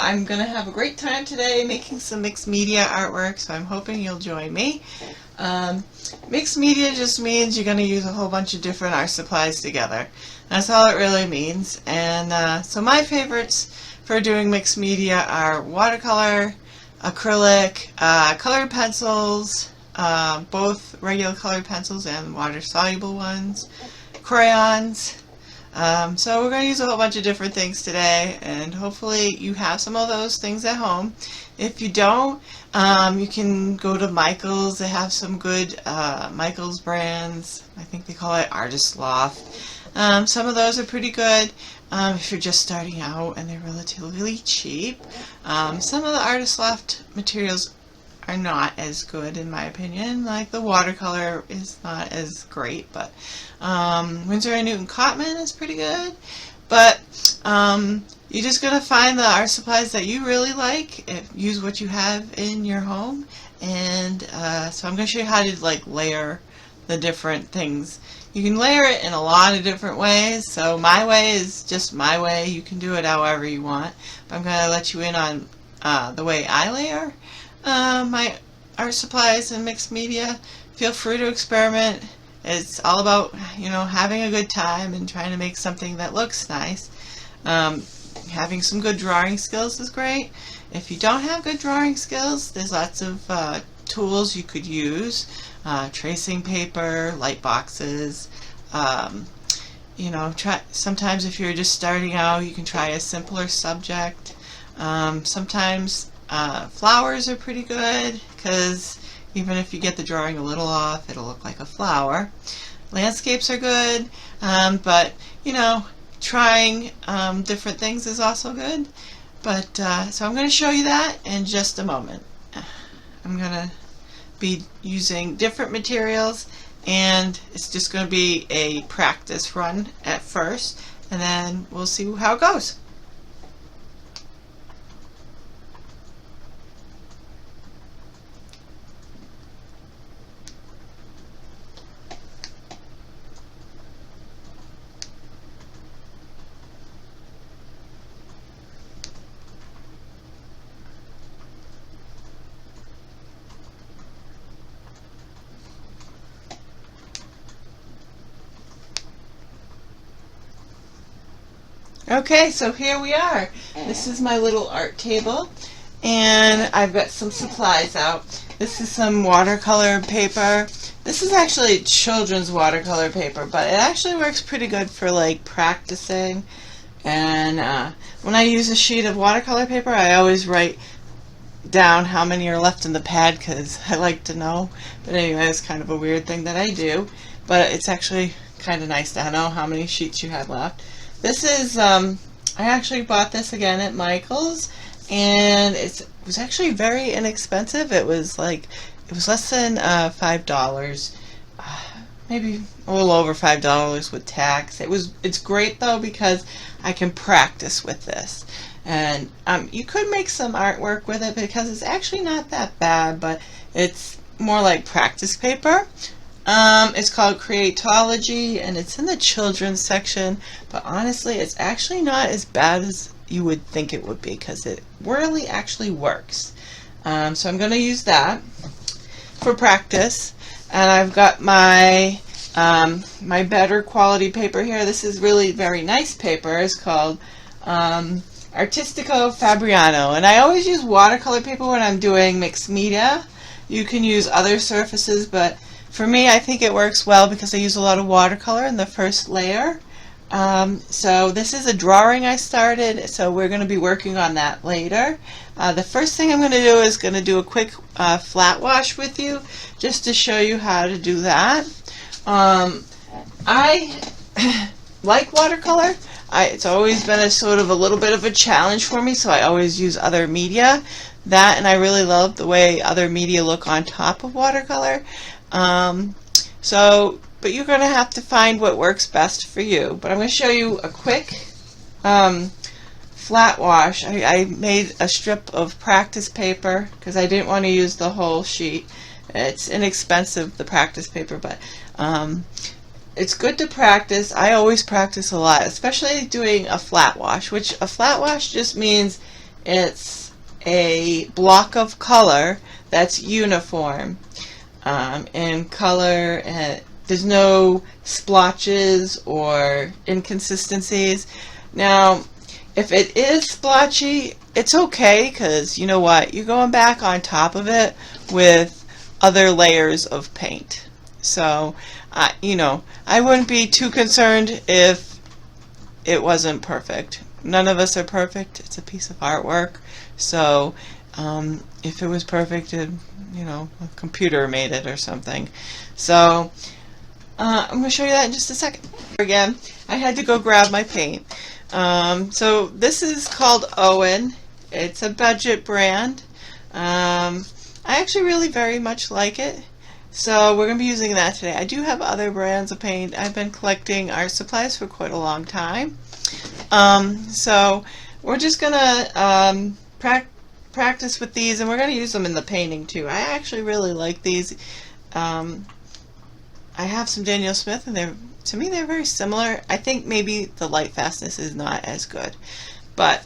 I'm going to have a great time today making some mixed media artwork, so I'm hoping you'll join me. Mixed media just means you're going to use a whole bunch of different art supplies together. That's all it really means. And so my favorites for doing mixed media are watercolor, acrylic, colored pencils, both regular colored pencils and water-soluble ones, crayons. So we're going to use a whole bunch of different things today, and hopefully you have some of those things at home. If you don't, you can go to Michael's. They have some good Michael's brands. I think they call it Artist Loft. Some of those are pretty good if you're just starting out, and they're relatively cheap. Some of the Artist Loft materials are not as good in my opinion. Like the watercolor is not as great, but Winsor & Newton Cotman is pretty good. But you're just going to find the art supplies that you really like. Use what you have in your home. And so I'm going to show you how to layer the different things. You can layer it in a lot of different ways. So my way is just my way. You can do it however you want. But I'm going to let you in on the way I layer my art supplies and mixed media. Feel free to experiment. It's all about, having a good time and trying to make something that looks nice. Having some good drawing skills is great. If you don't have good drawing skills, there's lots of tools you could use. Tracing paper, light boxes. Sometimes if you're just starting out, you can try a simpler subject. Sometimes flowers are pretty good, because even if you get the drawing a little off, it'll look like a flower. Landscapes are good, but trying different things is also good. But so I'm going to show you that in just a moment. I'm going to be using different materials, and it's just going to be a practice run at first, and then we'll see how it goes. Okay, so here we are. This is my little art table, and I've got some supplies out. This is some watercolor paper. This is actually children's watercolor paper, but it actually works pretty good for practicing. And when I use a sheet of watercolor paper, I always write down how many are left in the pad, because I like to know. But anyway, it's kind of a weird thing that I do, but it's actually kind of nice to know how many sheets you have left. This is, I actually bought this again at Michael's, and it was actually very inexpensive. It was less than $5, maybe a little over $5 with tax. It's great though, because I can practice with this, and you could make some artwork with it because it's actually not that bad, but it's more like practice paper. It's called Creatology, and it's in the children's section, but honestly it's actually not as bad as you would think it would be, because it really actually works. So I'm going to use that for practice, and I've got my my better quality paper here. This is really very nice paper. It's called Artistico Fabriano, and I always use watercolor paper when I'm doing mixed media. You can use other surfaces, but for me, I think it works well because I use a lot of watercolor in the first layer. So this is a drawing I started, so we're going to be working on that later. The first thing I'm going to do is going to do a quick flat wash with you, just to show you how to do that. I like watercolor. It's always been a little bit of a challenge for me, so I always use other media. And I really love the way other media look on top of watercolor. But you're going to have to find what works best for you. But I'm going to show you a quick flat wash. I made a strip of practice paper because I didn't want to use the whole sheet. It's inexpensive, the practice paper, but it's good to practice. I always practice a lot, especially doing a flat wash, which a flat wash just means It's a block of color that's uniform in color. There's no splotches or inconsistencies. Now, if it is splotchy, it's okay, because you know what? You're going back on top of it with other layers of paint. So, you know, I wouldn't be too concerned if it wasn't perfect. None of us are perfect. It's a piece of artwork. So, if it was perfect, you know, a computer made it or something. So, I'm going to show you that in just a second. Again, I had to go grab my paint. So this is called Owen. It's a budget brand. I actually really very much like it. So we're going to be using that today. I do have other brands of paint. I've been collecting art supplies for quite a long time. So we're just going to practice with these, and we're going to use them in the painting too. I actually really like these. I have some Daniel Smith, and to me they're very similar. I think maybe the light fastness is not as good, but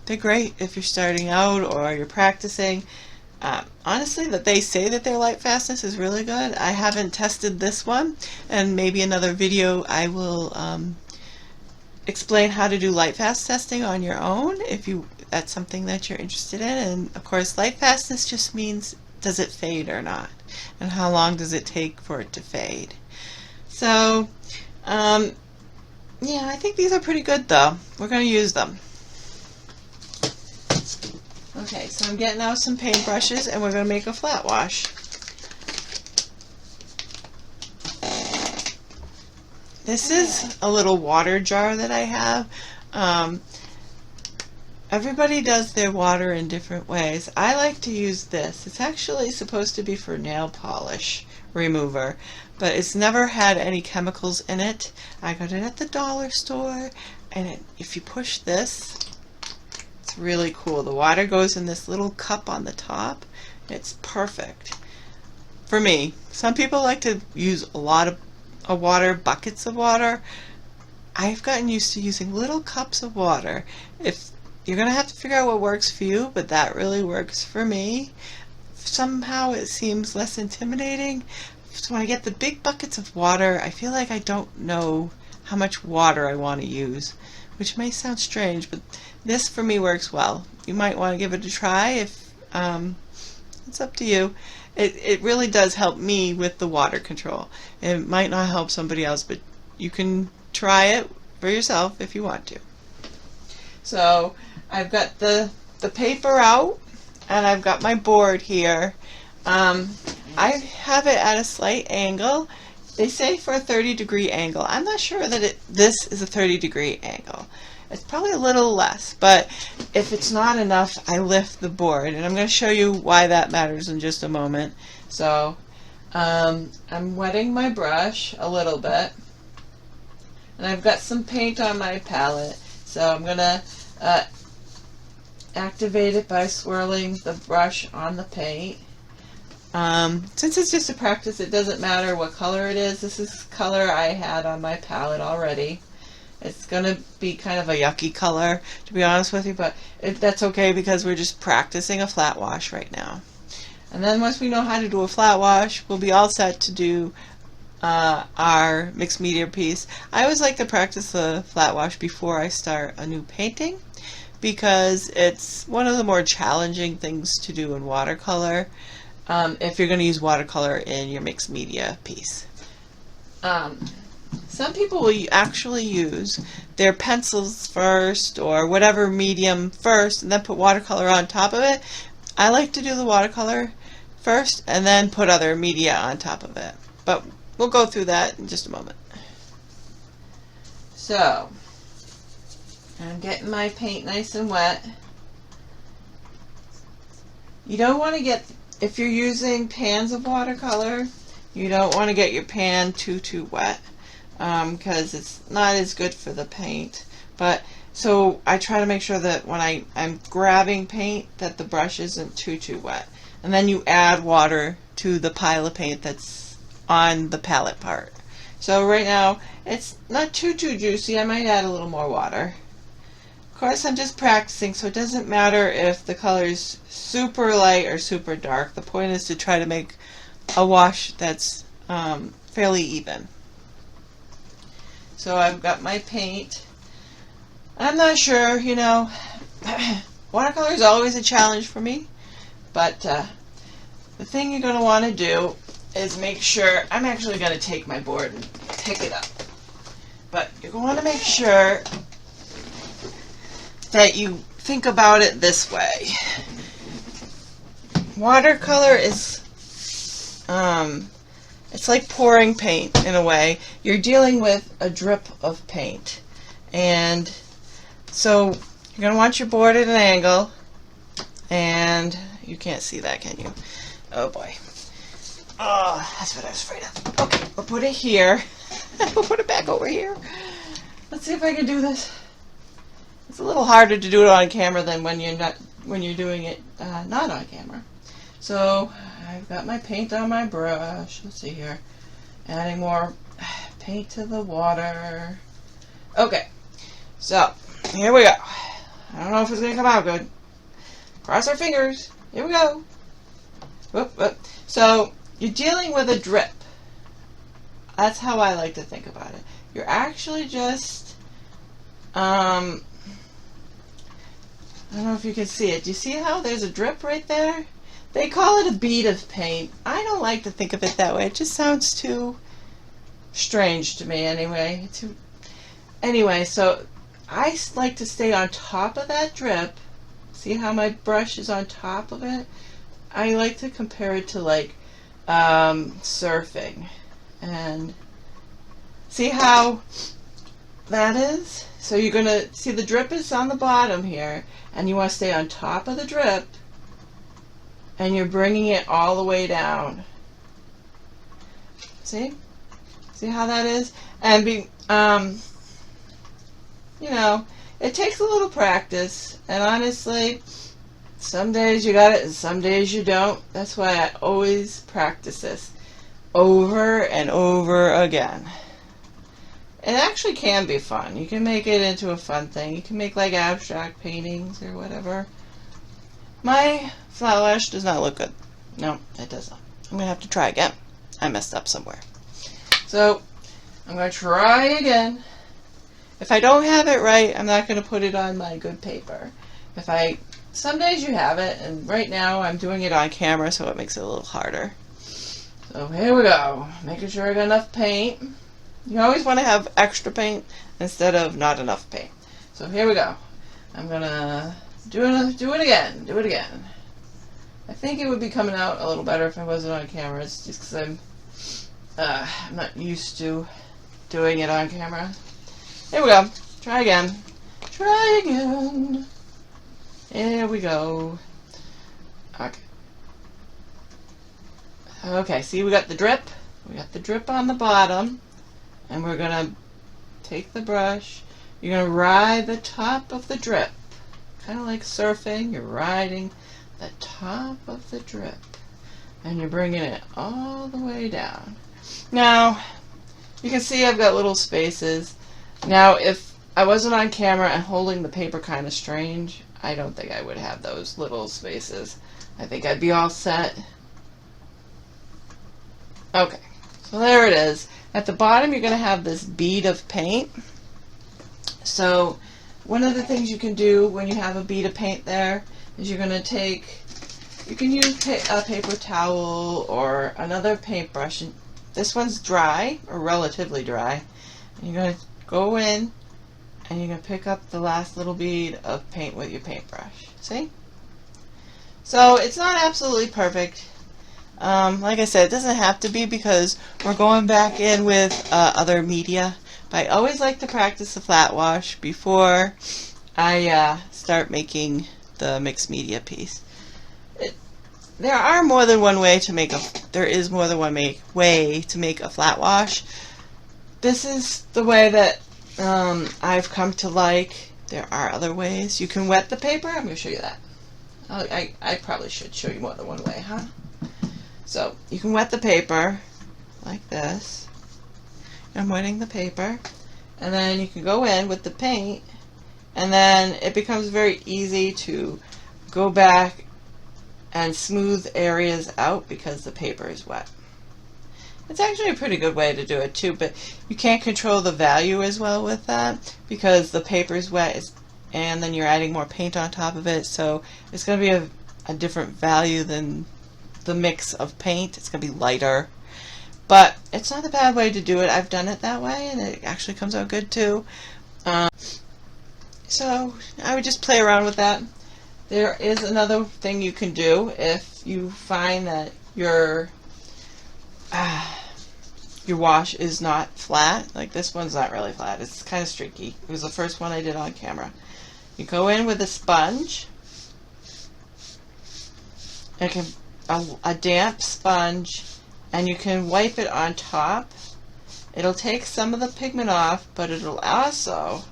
they're great if you're starting out or you're practicing. Honestly, that they say that their light fastness is really good. I haven't tested this one, and maybe another video I will explain how to do light fast testing on your own if that's something that you're interested in. And of course, light fastness just means, does it fade or not, and how long does it take for it to fade. So yeah, I think these are pretty good though. We're going to use them. Okay, so I'm getting out some paintbrushes, and we're going to make a flat wash. This is a little water jar that I have. Everybody does their water in different ways. I like to use this. It's actually supposed to be for nail polish remover, but it's never had any chemicals in it. I got it at the dollar store, and if you push this, it's really cool. The water goes in this little cup on the top. It's perfect for me. Some people like to use a lot of water, buckets of water. I've gotten used to using little cups of water. If you're going to have to figure out what works for you, but that really works for me. Somehow it seems less intimidating. So when I get the big buckets of water, I feel like I don't know how much water I want to use, which may sound strange, but this for me works well. You might want to give it a try. If it's up to you. It really does help me with the water control. It might not help somebody else, but you can try it for yourself if you want to. So I've got the paper out, and I've got my board here. I have it at a slight angle. They say for a 30-degree angle. I'm not sure that this is a 30-degree angle. It's probably a little less, but if it's not enough, I lift the board, and I'm going to show you why that matters in just a moment. So I'm wetting my brush a little bit, and I've got some paint on my palette, so I'm going to activate it by swirling the brush on the paint. Since it's just a practice, it doesn't matter what color it is. This is color I had on my palette already. It's going to be kind of a yucky color, to be honest with you, but that's okay because we're just practicing a flat wash right now. And then once we know how to do a flat wash, we'll be all set to do our mixed media piece. I always like to practice the flat wash before I start a new painting, because it's one of the more challenging things to do in watercolor if you're going to use watercolor in your mixed media piece. Some people will actually use their pencils first or whatever medium first and then put watercolor on top of it. I like to do the watercolor first and then put other media on top of it. But we'll go through that in just a moment. So, I'm getting my paint nice and wet. You don't want to get, if you're using pans of watercolor, you don't want to get your pan too wet. Because it's not as good for the paint. But so I try to make sure that when I'm grabbing paint that the brush isn't too wet. And then you add water to the pile of paint that's on the palette part. So right now it's not too juicy. I might add a little more water. Of course, I'm just practicing, so it doesn't matter if the color's super light or super dark. The point is to try to make a wash that's fairly even. So I've got my paint. I'm not sure, you know, watercolor is always a challenge for me, but the thing you're going to want to do is make sure, I'm actually going to take my board and pick it up, but you're going to want to make sure that you think about it this way. Watercolor is, it's like pouring paint in a way. You're dealing with a drip of paint. And so you're going to want your board at an angle, and you can't see that, can you? Oh boy. Oh, that's what I was afraid of. Okay, we'll put it here. We'll put it back over here. Let's see if I can do this. It's a little harder to do it on camera than when you're doing it not on camera. So I've got my paint on my brush. Let's see here. Adding more paint to the water. Okay, so here we go. I don't know if it's going to come out good. Cross our fingers. Here we go. Whoop, whoop. So you're dealing with a drip. That's how I like to think about it. You're actually just, I don't know if you can see it. Do you see how there's a drip right there? They call it a bead of paint. I don't like to think of it that way. It just sounds too strange to me anyway. Anyway, so I like to stay on top of that drip. See how my brush is on top of it? I like to compare it to like surfing. And see how that is? So you're going to see the drip is on the bottom here, and you want to stay on top of the drip, and you're bringing it all the way down. See? See how that is? And you know, it takes a little practice, and honestly, some days you got it and some days you don't. That's why I always practice this over and over again. It actually can be fun. You can make it into a fun thing. You can make like abstract paintings or whatever. My flat wash does not look good. No, it does not. I'm going to have to try again. I messed up somewhere. So, I'm going to try again. If I don't have it right, I'm not going to put it on my good paper. Some days you have it, and right now I'm doing it on camera, so it makes it a little harder. So here we go. Making sure I got enough paint. You always want to have extra paint instead of not enough paint. So here we go. I'm gonna do it again. Do it again. I think it would be coming out a little better if I wasn't on camera. It's just because I'm not used to doing it on camera. Here we go. Try again. Try again. Here we go. Okay. Okay, see we got the drip. We got the drip on the bottom. And we're going to take the brush. You're going to ride the top of the drip. Kind of like surfing. You're riding the top of the drip. And you're bringing it all the way down. Now, you can see I've got little spaces. Now, if I wasn't on camera and holding the paper kind of strange, I don't think I would have those little spaces. I think I'd be all set. Okay, so there it is. At the bottom, you're going to have this bead of paint. So, one of the things you can do when you have a bead of paint there is you're going to take, you can use a paper towel or another paintbrush. This one's dry, or relatively dry. And you're going to go in and you're going to pick up the last little bead of paint with your paintbrush. See? So, it's not absolutely perfect. Like I said, it doesn't have to be because we're going back in with other media. But I always like to practice the flat wash before I start making the mixed media piece. There are more than one way to make there is more than one way to make a flat wash. This is the way that I've come to like. There are other ways. You can wet the paper. I'm going to show you that. I probably should show you more than one way, huh? So, you can wet the paper like this. I'm wetting the paper. And then you can go in with the paint and then it becomes very easy to go back and smooth areas out because the paper is wet. It's actually a pretty good way to do it too, but you can't control the value as well with that because the paper is wet and then you're adding more paint on top of it, so it's going to be a different value than the mix of paint. It's going to be lighter, but it's not a bad way to do it. I've done it that way and it actually comes out good too. So I would just play around with that. There is another thing you can do if you find that your wash is not flat. Like this one's not really flat. It's kind of streaky. It was the first one I did on camera. You go in with a sponge. A damp sponge, and you can wipe it on top. It'll take some of the pigment off, but it'll also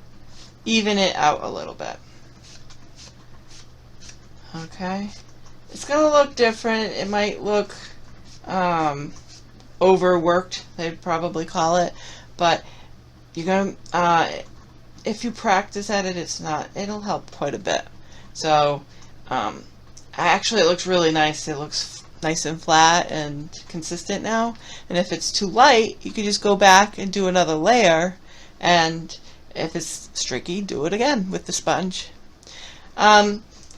even it out a little bit. Okay, it's going to look different. It might look overworked, they'd probably call it, but you're going to, if you practice at it, it'll help quite a bit. So actually it looks really nice. It looks nice and flat and consistent now, and if it's too light, you can just go back and do another layer, and if it's streaky, do it again with the sponge.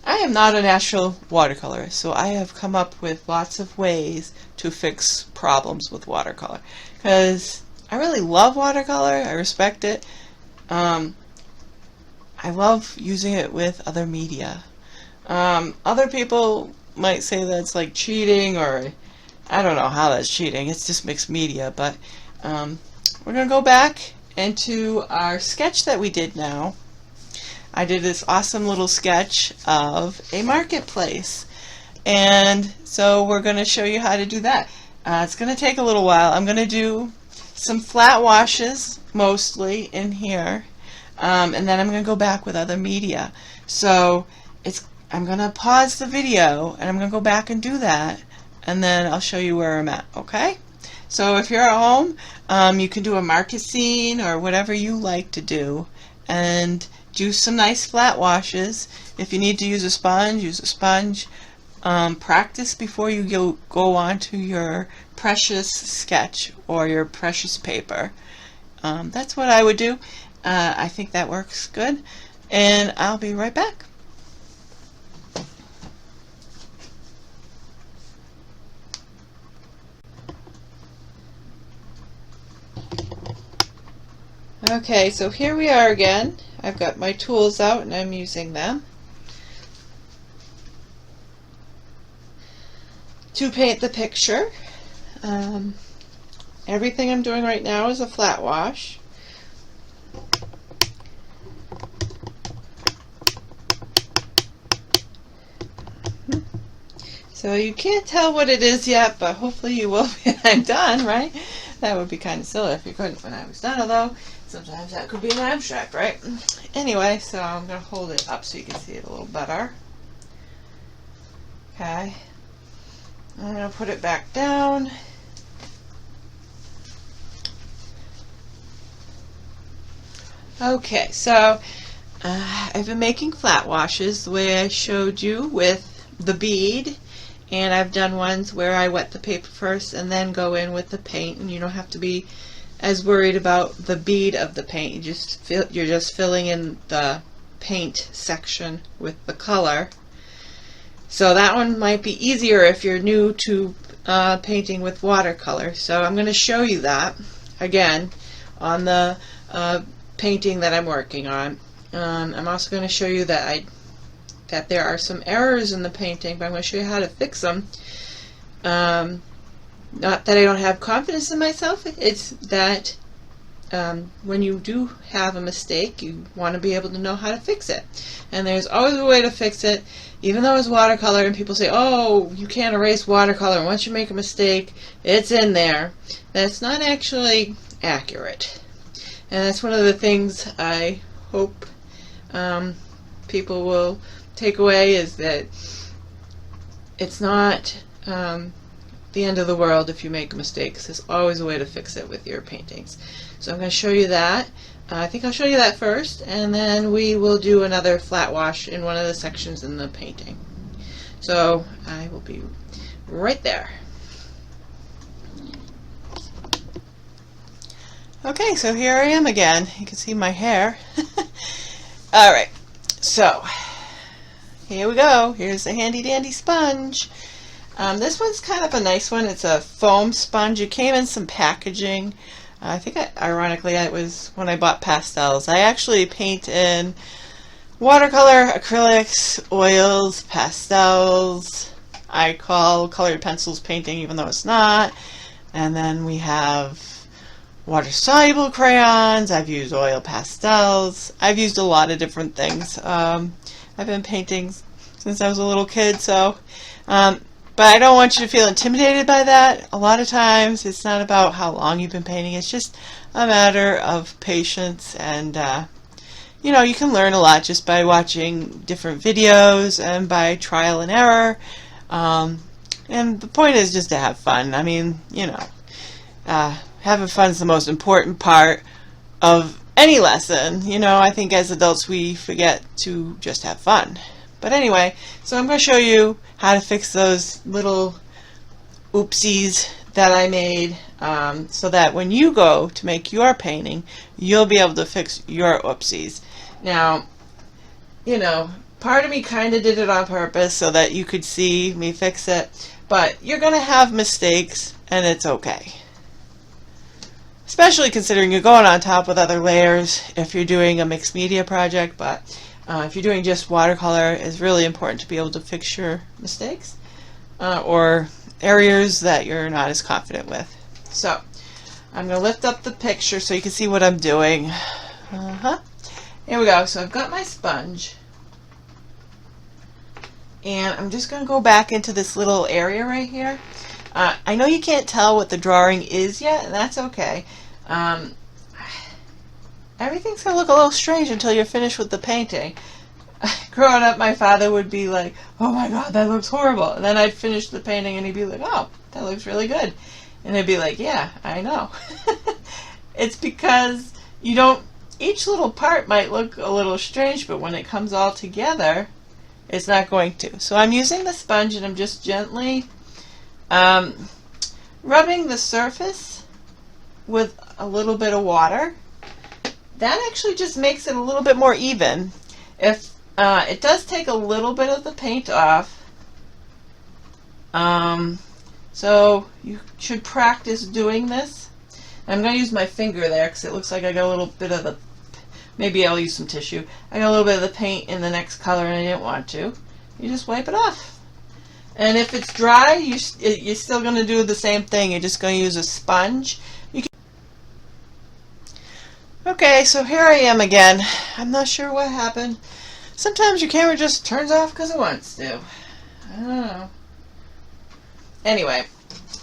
I am not a natural watercolorist, so I have come up with lots of ways to fix problems with watercolor, because I really love watercolor. I respect it. I love using it with other media. Other people might say that's like cheating, or I don't know how that's cheating. It's just mixed media, but we're going to go back into our sketch that we did now. I did this awesome little sketch of a marketplace, and so we're going to show you how to do that. It's going to take a little while. I'm going to do some flat washes mostly in here, and then I'm going to go back with other media. So I'm going to pause the video and I'm going to go back and do that, and then I'll show you where I'm at. Okay? So if you're at home, you can do a market scene or whatever you like to do, and do some nice flat washes. If you need to use a sponge, use a sponge. Practice before you go on to your precious sketch or your precious paper. That's what I would do. I think that works good, and I'll be right back. Okay, so here we are again. I've got my tools out and I'm using them to paint the picture. Everything I'm doing right now is a flat wash. So you can't tell what it is yet, but hopefully you will when I'm done, right? That would be kind of silly if you couldn't when I was done, although sometimes that could be an abstract, right? Anyway, so I'm going to hold it up so you can see it a little better. Okay. I'm going to put it back down. Okay, so I've been making flat washes the way I showed you with the bead, and I've done ones where I wet the paper first and then go in with the paint, and you don't have to be as worried about the bead of the paint. You're just filling in the paint section with the color. So that one might be easier if you're new to painting with watercolor. So I'm going to show you that again on the painting that I'm working on. I'm also going to show you that there are some errors in the painting, but I'm going to show you how to fix them. Not that I don't have confidence in myself, it's that when you do have a mistake, you want to be able to know how to fix it. And there's always a way to fix it, even though it's watercolor and people say, oh, you can't erase watercolor, and once you make a mistake, it's in there. That's not actually accurate. And that's one of the things I hope people will take away, is that it's not the end of the world if you make mistakes. There's always a way to fix it with your paintings. So I'm going to show you that. I think I'll show you that first, and then we will do another flat wash in one of the sections in the painting. So I will be right there. Okay, so here I am again. You can see my hair. Alright, so here we go. Here's the handy dandy sponge. This one's kind of a nice one. It's a foam sponge. It came in some packaging. I think, ironically, it was when I bought pastels. I actually paint in watercolor, acrylics, oils, pastels. I call colored pencils painting, even though it's not. And then we have water-soluble crayons. I've used oil pastels. I've used a lot of different things. I've been painting since I was a little kid, so but I don't want you to feel intimidated by that. A lot of times it's not about how long you've been painting. It's just a matter of patience, and you know, you can learn a lot just by watching different videos and by trial and error. And the point is just to have fun. I mean, you know, having fun is the most important part of any lesson. You know, I think as adults we forget to just have fun. But anyway, so I'm going to show you how to fix those little oopsies that I made, so that when you go to make your painting, you'll be able to fix your oopsies. Now, you know, part of me kind of did it on purpose so that you could see me fix it, but you're going to have mistakes, and it's okay. Especially considering you're going on top with other layers if you're doing a mixed media project, but if you're doing just watercolor, it's really important to be able to fix your mistakes or areas that you're not as confident with. So I'm going to lift up the picture so you can see what I'm doing. Here we go. So I've got my sponge, and I'm just going to go back into this little area right here. I know you can't tell what the drawing is yet, and that's okay. Everything's going to look a little strange until you're finished with the painting. Growing up, my father would be like, "Oh my God, that looks horrible." And then I'd finish the painting and he'd be like, "Oh, that looks really good." And I'd be like, "Yeah, I know." It's because you don't, each little part might look a little strange, but when it comes all together, it's not going to. So I'm using the sponge and I'm just gently rubbing the surface with a little bit of water. That actually just makes it a little bit more even. If it does take a little bit of the paint off, so you should practice doing this. I'm going to use my finger there because it looks like I got a little bit of the, maybe I'll use some tissue. I got a little bit of the paint in the next color and I didn't want to. You just wipe it off. And if it's dry, you're still going to do the same thing. You're just going to use a sponge. Okay, so here I am again. I'm not sure what happened. Sometimes your camera just turns off because it wants to. I don't know. Anyway,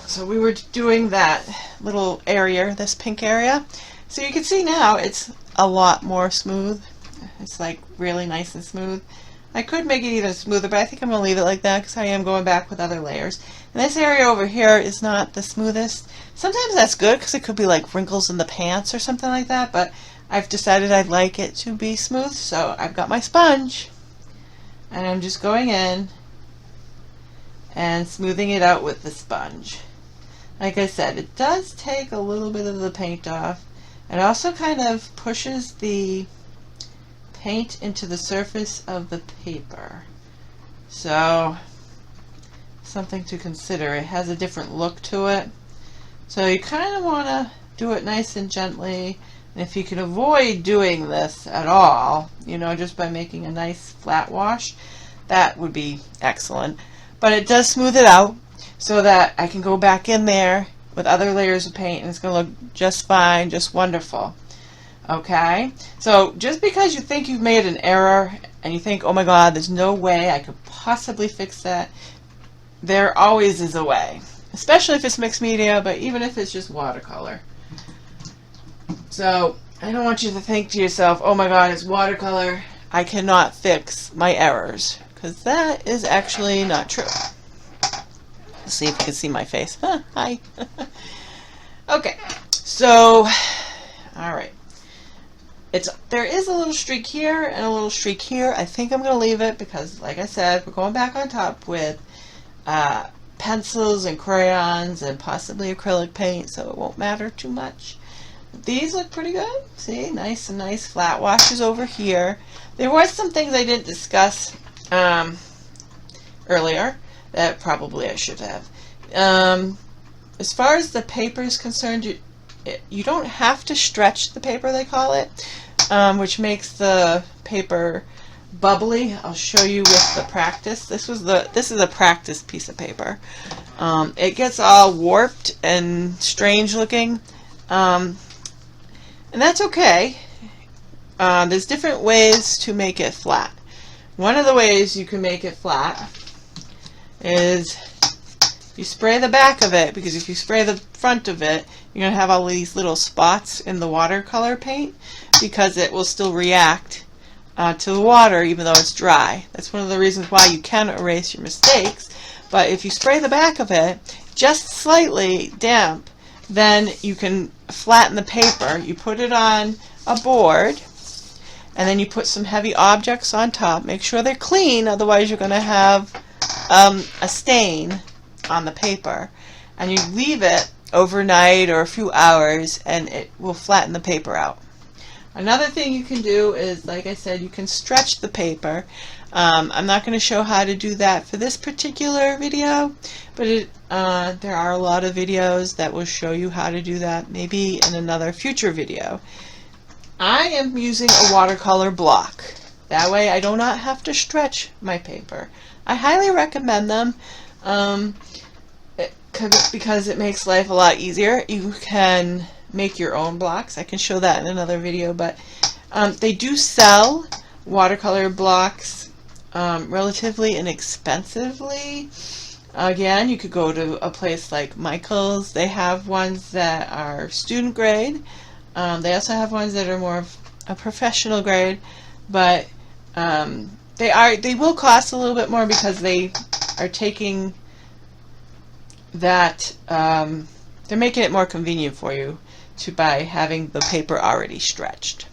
so we were doing that little area, this pink area. So you can see now it's a lot more smooth. It's like really nice and smooth. I could make it even smoother, but I think I'm going to leave it like that because I am going back with other layers. And this area over here is not the smoothest. Sometimes that's good because it could be like wrinkles in the pants or something like that, but I've decided I'd like it to be smooth, so I've got my sponge and I'm just going in and smoothing it out with the sponge. Like I said, it does take a little bit of the paint off. It also kind of pushes the paint into the surface of the paper. So, something to consider. It has a different look to it. So you kind of want to do it nice and gently. And if you can avoid doing this at all, you know, just by making a nice flat wash, that would be excellent. But it does smooth it out so that I can go back in there with other layers of paint and it's going to look just fine, just wonderful. Okay, so just because you think you've made an error and you think, oh my God, there's no way I could possibly fix that, there always is a way, especially if it's mixed media, but even if it's just watercolor. So I don't want you to think to yourself, oh my God, it's watercolor, I cannot fix my errors, because that is actually not true. Let's see if you can see my face. Hi. Okay, so, all right. there is a little streak here and a little streak here. I think I'm going to leave it because, like I said, we're going back on top with pencils and crayons and possibly acrylic paint, so it won't matter too much. These look pretty good. See, nice and nice flat washes over here. There was some things I didn't discuss earlier that probably I should have. As far as the paper is concerned, you don't have to stretch the paper, they call it, which makes the paper bubbly. I'll show you with the practice. This is a practice piece of paper. It gets all warped and strange looking, and that's okay. There's different ways to make it flat. One of the ways you can make it flat is you spray the back of it, because if you spray the front of it, you're going to have all these little spots in the watercolor paint, because it will still react to the water even though it's dry. That's one of the reasons why you can erase your mistakes. But if you spray the back of it just slightly damp, then you can flatten the paper. You put it on a board, and then you put some heavy objects on top. Make sure they're clean, otherwise you're going to have a stain on the paper. And you leave it overnight or a few hours, and it will flatten the paper out. Another thing you can do is, like I said, you can stretch the paper. I'm not going to show how to do that for this particular video, but there are a lot of videos that will show you how to do that, maybe in another future video. I am using a watercolor block. That way I do not have to stretch my paper. I highly recommend them because it makes life a lot easier. You can make your own blocks. I can show that in another video, but they do sell watercolor blocks relatively inexpensively. Again, you could go to a place like Michael's. They have ones that are student grade. They also have ones that are more of a professional grade, but they will cost a little bit more because they are taking that, they're making it more convenient for you by having the paper already stretched.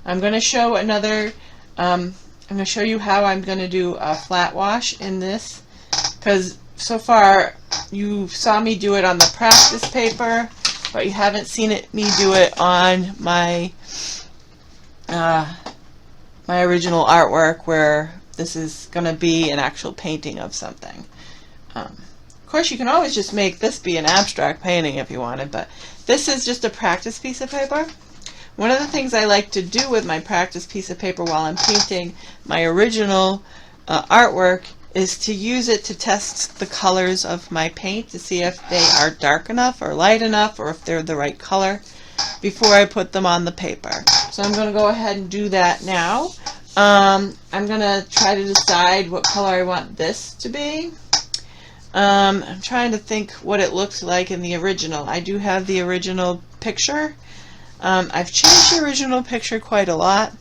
I'm going to show another, I'm going to show you how I'm going to do a flat wash in this, because so far you saw me do it on the practice paper, but you haven't seen me do it on my my original artwork, where this is going to be an actual painting of something. Of course, you can always just make this be an abstract painting if you wanted, but this is just a practice piece of paper. One of the things I like to do with my practice piece of paper while I'm painting my original artwork is to use it to test the colors of my paint to see if they are dark enough or light enough, or if they're the right color, before I put them on the paper. So I'm going to go ahead and do that now. I'm going to try to decide what color I want this to be. I'm trying to think what it looked like in the original. I do have the original picture. I've changed the original picture quite a lot.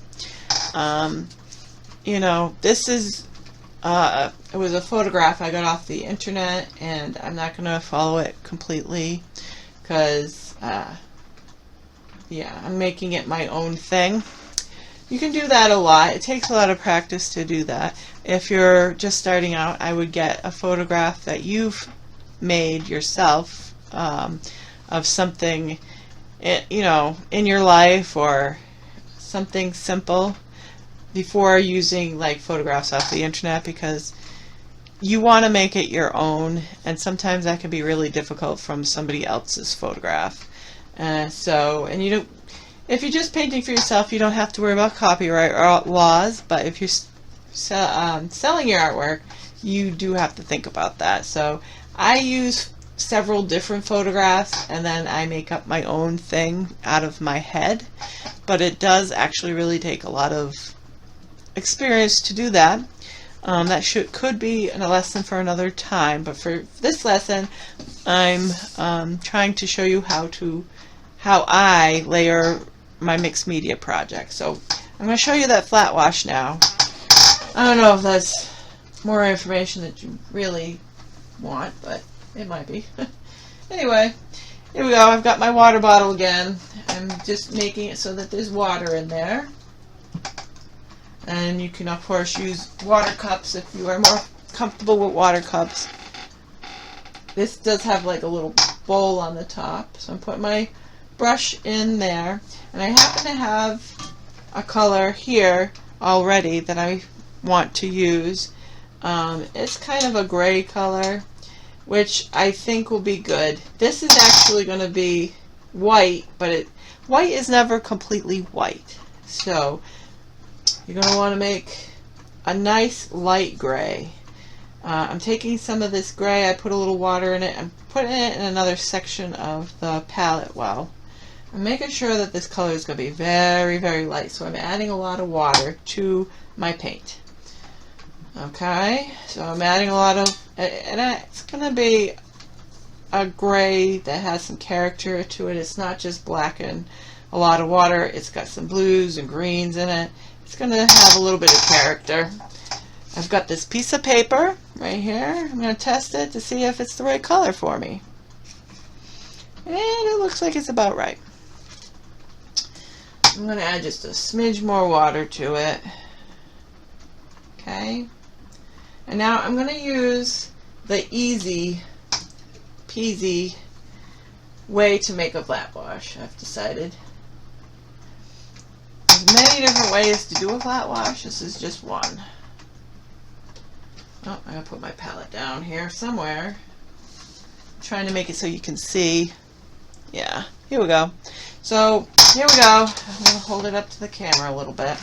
You know, this is it was a photograph I got off the internet, and I'm not going to follow it completely because yeah, I'm making it my own thing. You can do that a lot. It takes a lot of practice to do that. If you're just starting out, I would get a photograph that you've made yourself of something, you know, in your life, or something simple, before using like photographs off the internet, because you want to make it your own, and sometimes that can be really difficult from somebody else's photograph. And you don't, if you're just painting for yourself, you don't have to worry about copyright laws, but if you're selling your artwork, you do have to think about that. So I use several different photographs, and then I make up my own thing out of my head, but it does actually really take a lot of experience to do that. That could be a lesson for another time, but for this lesson I'm trying to show you how I layer my mixed media project. So I'm going to show you that flat wash now. I don't know if that's more information that you really want, but it might be. Anyway, Here we go. I've got my water bottle again. I'm just making it so that there's water in there. And you can, of course, use water cups if you are more comfortable with water cups. This does have like a little bowl on the top. So I'm putting my brush in there. And I happen to have a color here already that I want to use. It's kind of a gray color, which I think will be good. This is actually going to be white, but white is never completely white. So you're going to want to make a nice light gray. I'm taking some of this gray, I put a little water in it, I'm putting it in another section of the palette well. I'm making sure that this color is going to be very, very light, so I'm adding a lot of water to my paint. Okay, so I'm adding a lot of, and it's going to be a gray that has some character to it. It's not just black and a lot of water, it's got some blues and greens in it. It's going to have a little bit of character. I've got this piece of paper right here. I'm going to test it to see if it's the right color for me. And it looks like it's about right. I'm going to add just a smidge more water to it. Okay. And now I'm going to use the easy peasy way to make a flat wash, I've decided. There's many different ways to do a flat wash. This is just one. Oh, I'm going to put my palette down here somewhere. I'm trying to make it so you can see. Yeah, here we go. So, here we go. I'm going to hold it up to the camera a little bit.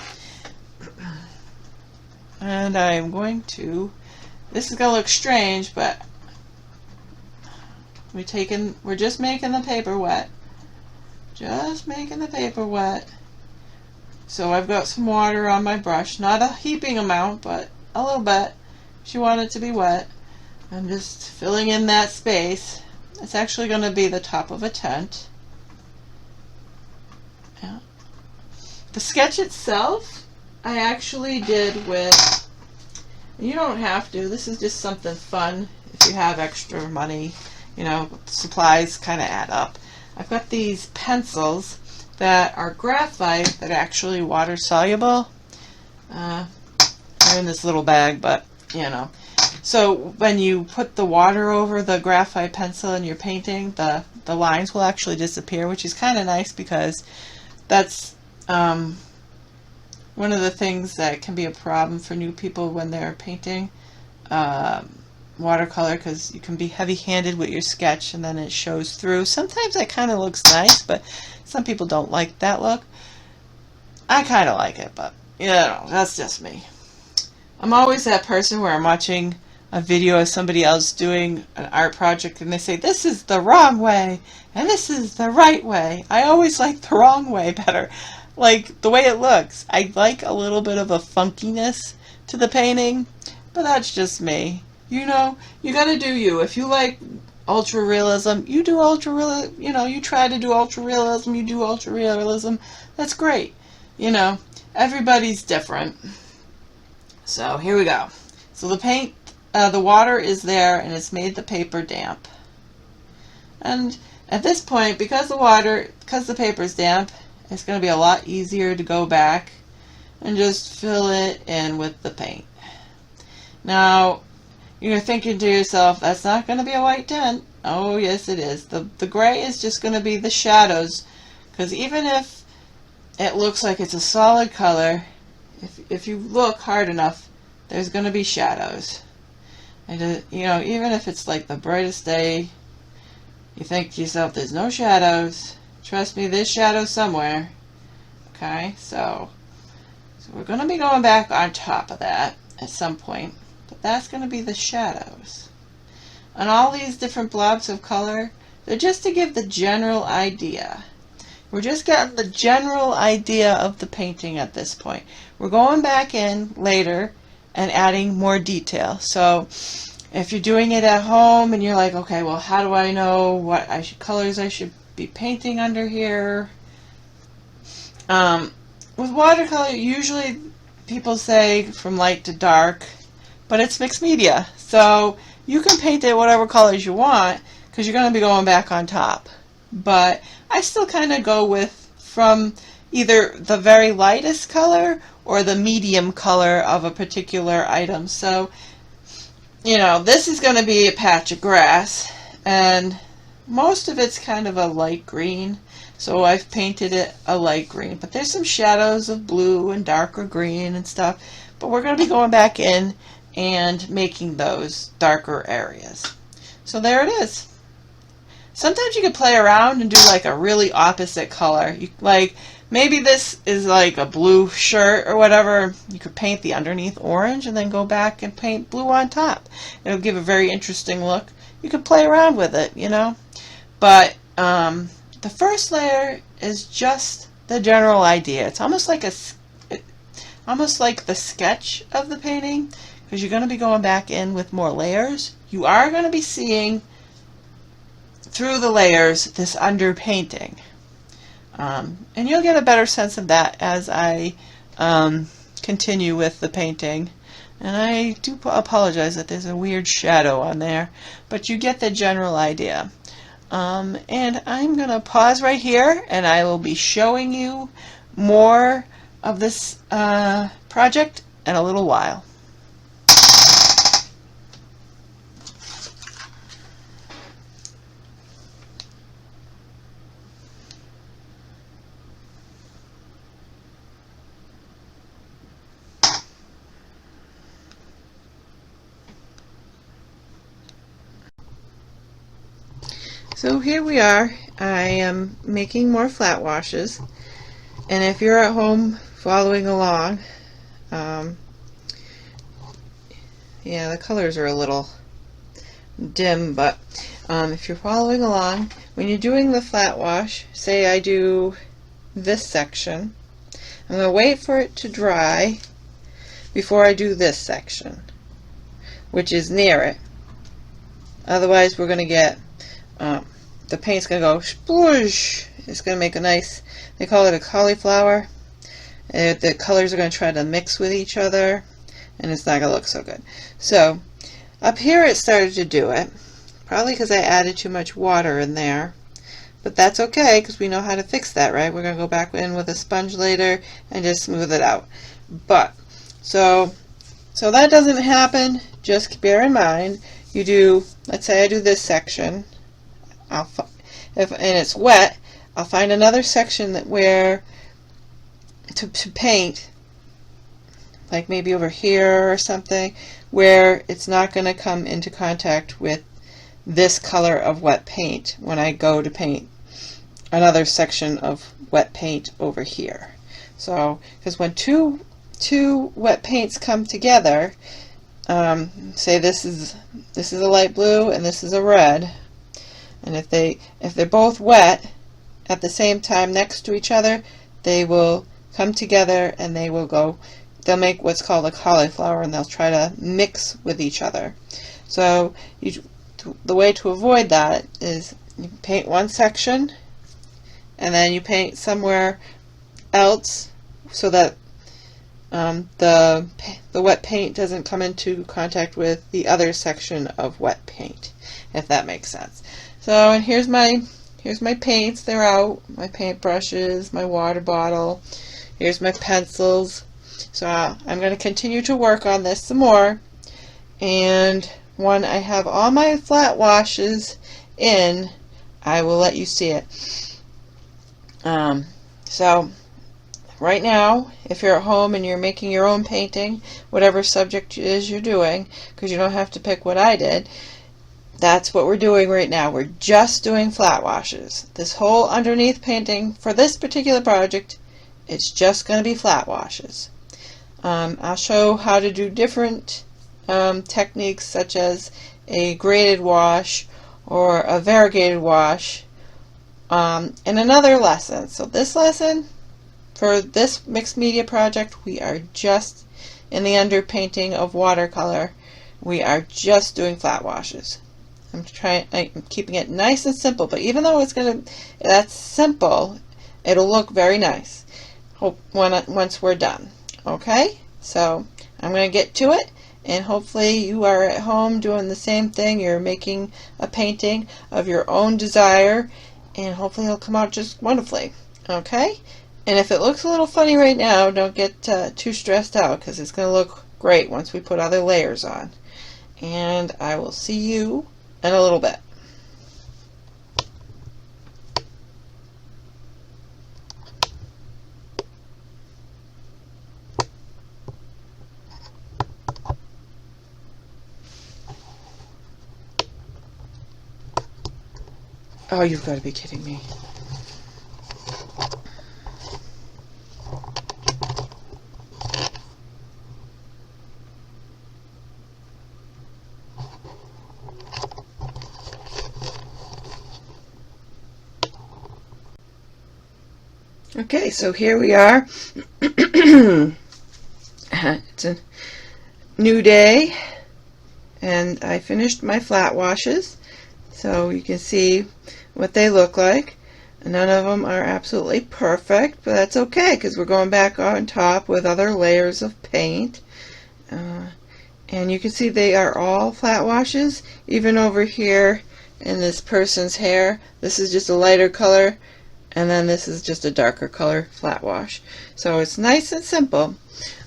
And I'm going to, this is going to look strange, but we're just making the paper wet. Just making the paper wet. So I've got some water on my brush. Not a heaping amount, but a little bit. You want it to be wet. I'm just filling in that space. It's actually going to be the top of a tent. Yeah. The sketch itself, I actually did with, you don't have to, this is just something fun if you have extra money, you know, supplies kind of add up. I've got these pencils that are graphite that are actually water soluble. They're in this little bag, but you know. So when you put the water over the graphite pencil in your painting, the lines will actually disappear, which is kind of nice because that's one of the things that can be a problem for new people when they're painting watercolor, because you can be heavy-handed with your sketch and then it shows through. Sometimes that kind of looks nice, but some people don't like that look. I kind of like it, but you know, that's just me. I'm always that person where I'm watching a video of somebody else doing an art project and they say, this is the wrong way and this is the right way. I always like the wrong way better. Like the way it looks. I like a little bit of a funkiness to the painting, but that's just me. You know, you gotta do you. If you like ultra realism, you do ultra realism. You know, you try to do ultra realism, you do ultra realism. That's great. You know, everybody's different. So here we go. So the paint, the water is there and it's made the paper damp. And at this point, because the paper is damp, it's going to be a lot easier to go back and just fill it in with the paint. Now, you're thinking to yourself, that's not going to be a white tint. Oh yes it is. The gray is just going to be the shadows, because even if it looks like it's a solid color, if you look hard enough, there's going to be shadows. And you know, even if it's like the brightest day, you think to yourself, there's no shadows. Trust me, there's shadows somewhere. Okay, so we're going to be going back on top of that at some point. But that's going to be the shadows. And all these different blobs of color, they're just to give the general idea. We're just getting the general idea of the painting at this point. We're going back in later and adding more detail. So if you're doing it at home and you're like, okay, well, how do I know what colors I should be painting under here? With watercolor, usually people say from light to dark, but it's mixed media. So you can paint it whatever colors you want because you're going to be going back on top. but I still kind of go with from either the very lightest color or the medium color of a particular item. So, you know, this is going to be a patch of grass, and most of it's kind of a light green, so I've painted it a light green, but there's some shadows of blue and darker green and stuff, but we're going to be going back in and making those darker areas. So there it is. Sometimes you could play around and do like a really opposite color. Like maybe this is like a blue shirt or whatever. You could paint the underneath orange and then go back and paint blue on top. It'll give a very interesting look. You could play around with it, you know. But the first layer is just the general idea. It's almost like the sketch of the painting, because you're going to be going back in with more layers. You are going to be seeing through the layers this underpainting, and you'll get a better sense of that as I continue with the painting. And I do apologize that there's a weird shadow on there, but you get the general idea. And I'm going to pause right here, and I will be showing you more of this project in a little while. So here we are. I am making more flat washes, and if you're at home following along, yeah, the colors are a little dim, but if you're following along, when you're doing the flat wash, say I do this section, I'm going to wait for it to dry before I do this section, which is near it. Otherwise we're going to get the paint's going to go sploosh. It's going to make a nice, they call it a cauliflower. The colors are going to try to mix with each other, and it's not going to look so good. So up here it started to do it, probably because I added too much water in there, but that's okay because we know how to fix that, right? We're going to go back in with a sponge later and just smooth it out. But so that doesn't happen, just bear in mind, you do, let's say I do this section, and it's wet, I'll find another section that where to paint, like maybe over here or something, where it's not going to come into contact with this color of wet paint when I go to paint another section of wet paint over here. So, because when two wet paints come together, say this is a light blue and this is a red, and if they're both wet at the same time next to each other, they will come together and they'll make what's called a cauliflower, and they'll try to mix with each other. So the way to avoid that is you paint one section and then you paint somewhere else so that the wet paint doesn't come into contact with the other section of wet paint, if that makes sense. So, and here's my paints. They're out. My paint brushes, my water bottle. Here's my pencils. So I'm going to continue to work on this some more, and when I have all my flat washes in, I will let you see it. So right now, if you're at home and you're making your own painting, whatever subject it is you're doing, because you don't have to pick what I did, that's what we're doing right now. We're just doing flat washes. This whole underneath painting for this particular project, it's just going to be flat washes. I'll show how to do different techniques, such as a graded wash or a variegated wash, in another lesson. So this lesson, for this mixed media project, we are just in the underpainting of watercolor. We are just doing flat washes. I'm keeping it nice and simple, but even though that's simple, it'll look very nice once we're done. Okay, so I'm going to get to it, and hopefully you are at home doing the same thing. You're making a painting of your own desire, and hopefully it'll come out just wonderfully. Okay? And if it looks a little funny right now, don't get too stressed out, because it's going to look great once we put other layers on. And I will see you in a little bit. Oh, you've got to be kidding me. Okay, so here we are. It's a new day, and I finished my flat washes, so you can see what they look like. None of them are absolutely perfect, but that's okay, because we're going back on top with other layers of paint. And you can see they are all flat washes. Even over here in this person's hair, this is just a lighter color, and then this is just a darker color flat wash. So it's nice and simple.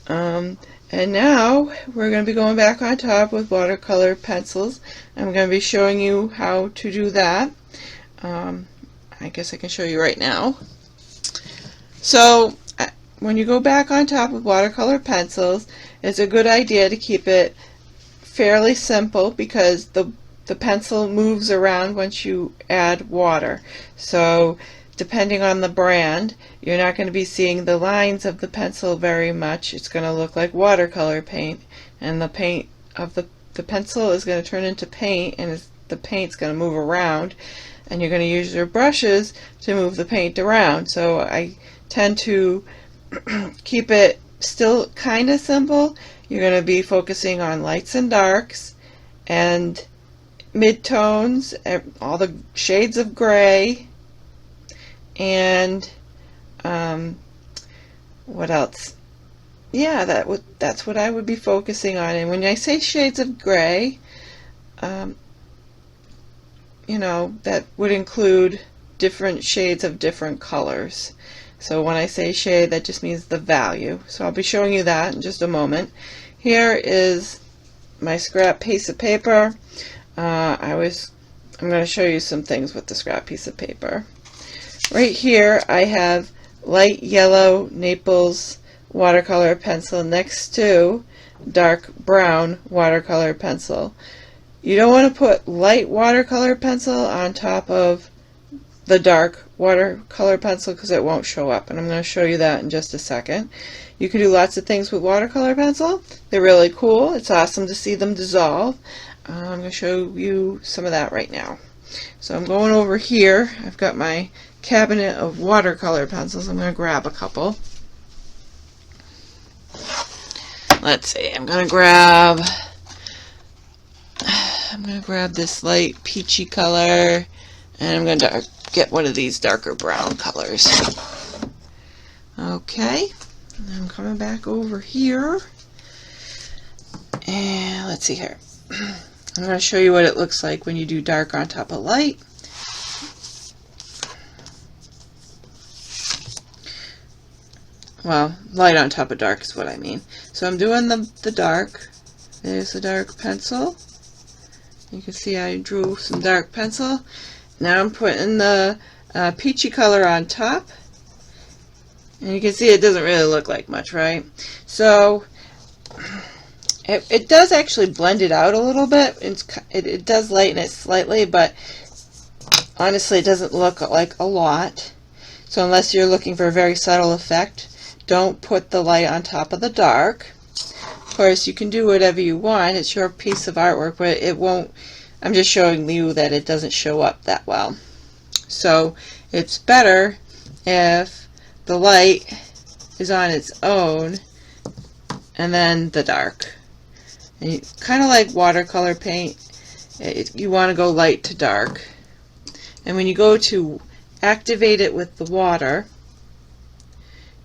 And now we're going to be going back on top with watercolor pencils. I'm going to be showing you how to do that. I guess I can show you right now. So when you go back on top with watercolor pencils, it's a good idea to keep it fairly simple, because the pencil moves around once you add water. So depending on the brand, you're not going to be seeing the lines of the pencil very much. It's going to look like watercolor paint, and the paint of the pencil is going to turn into paint, and the paint's going to move around, and you're going to use your brushes to move the paint around. So I tend to keep it still kind of simple. You're going to be focusing on lights and darks and midtones, all the shades of gray, and what else? Yeah, that's what I would be focusing on. And when I say shades of gray, you know, that would include different shades of different colors. So when I say shade, that just means the value. So I'll be showing you that in just a moment. Here is my scrap piece of paper. I'm going to show you some things with the scrap piece of paper. Right here I have light yellow Naples watercolor pencil next to dark brown watercolor pencil. You don't want to put light watercolor pencil on top of the dark watercolor pencil, because it won't show up, and I'm going to show you that in just a second. You can do lots of things with watercolor pencil. They're really cool. It's awesome to see them dissolve. I'm going to show you some of that right now. So I'm going over here. I've got my cabinet of watercolor pencils. I'm going to grab a couple. Let's see. I'm going to grab this light peachy color, and I'm going to get one of these darker brown colors. Okay, and I'm coming back over here, and let's see here. I'm going to show you what it looks like when you do dark on top of light. Well, light on top of dark is what I mean. So I'm doing the dark. There's the dark pencil. You can see I drew some dark pencil. Now I'm putting the peachy color on top. And you can see it doesn't really look like much, right? So it does actually blend it out a little bit. It does lighten it slightly, but honestly it doesn't look like a lot. So unless you're looking for a very subtle effect, don't put the light on top of the dark. Of course, you can do whatever you want. It's your piece of artwork, but it won't. I'm just showing you that it doesn't show up that well. So it's better if the light is on its own and then the dark. And kind of like watercolor paint, you want to go light to dark. And when you go to activate it with the water,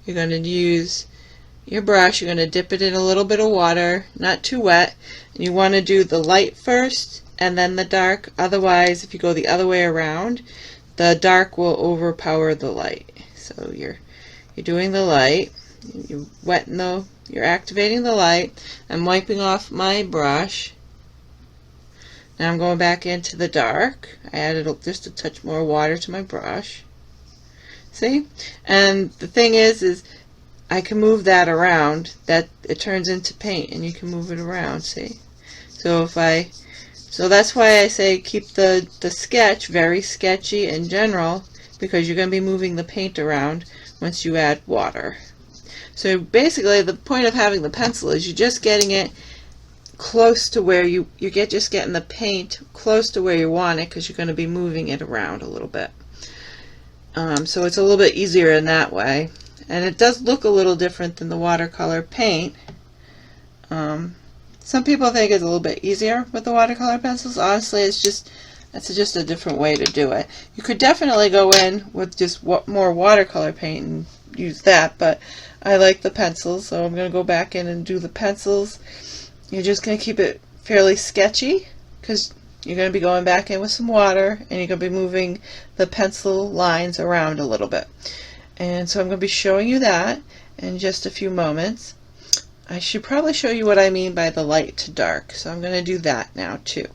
you're going to use your brush. You're going to dip it in a little bit of water, not too wet. And you want to do the light first and then the dark. Otherwise, if you go the other way around, the dark will overpower the light. So you're doing the light, you're activating the light. I'm wiping off my brush. Now I'm going back into the dark. I added just a touch more water to my brush. See? And the thing is I can move that around. That it turns into paint, and you can move it around. See? So that's why I say keep the sketch very sketchy in general, because you're going to be moving the paint around once you add water. So basically, the point of having the pencil is you're just getting it close to where just getting the paint close to where you want it, because you're going to be moving it around a little bit. So it's a little bit easier in that way, and it does look a little different than the watercolor paint. Some people think it's a little bit easier with the watercolor pencils. Honestly, it's just a different way to do it. You could definitely go in with just more watercolor paint and use that, but I like the pencils, so I'm going to go back in and do the pencils. You're just going to keep it fairly sketchy, because you're going to be going back in with some water, and you're going to be moving the pencil lines around a little bit. And so I'm going to be showing you that in just a few moments. I should probably show you what I mean by the light to dark, so I'm going to do that now too.